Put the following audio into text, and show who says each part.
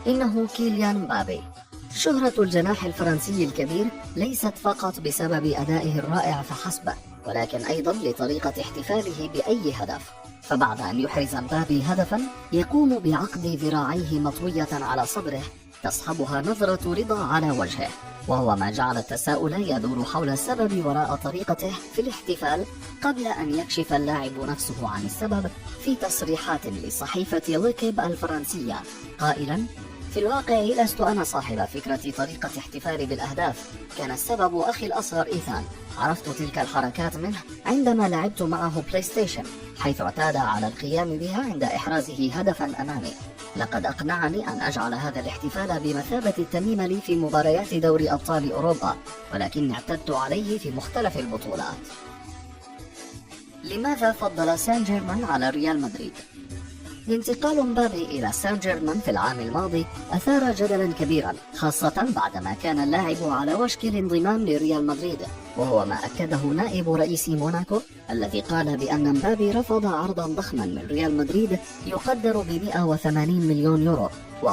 Speaker 1: إنه كيليان مبابي. شهرة الجناح الفرنسي الكبير ليست فقط بسبب أدائه الرائع فحسب، ولكن أيضا لطريقة احتفاله بأي هدف. فبعد أن يحرز مبابي هدفا يقوم بعقد ذراعيه مطوية على صدره تصحبها نظرة رضا على وجهه، وهو ما جعل التساؤل يدور حول السبب وراء طريقته في الاحتفال، قبل أن يكشف اللاعب نفسه عن السبب في تصريحات لصحيفة ليكيب الفرنسية قائلا: في الواقع لست أنا صاحب فكرة طريقة احتفالي بالأهداف، كان السبب أخي الأصغر إيثان. عرفت تلك الحركات منه عندما لعبت معه بلاي ستيشن، حيث اعتاد على القيام بها عند إحرازه هدفا أمامي. لقد أقنعني أن أجعل هذا الاحتفال بمثابة التميم لي في مباريات دوري أبطال أوروبا، ولكني اعتدت عليه في مختلف البطولات. لماذا فضل سان جيرمان على ريال مدريد؟ انتقال مبابي إلى سان جيرمان في العام الماضي أثار جدلا كبيرا، خاصة بعدما كان اللاعب على وشك الانضمام لريال مدريد، وهو ما أكده نائب رئيس موناكو الذي قال بأن مبابي رفض عرضا ضخما من ريال مدريد يقدر ب 180 مليون يورو.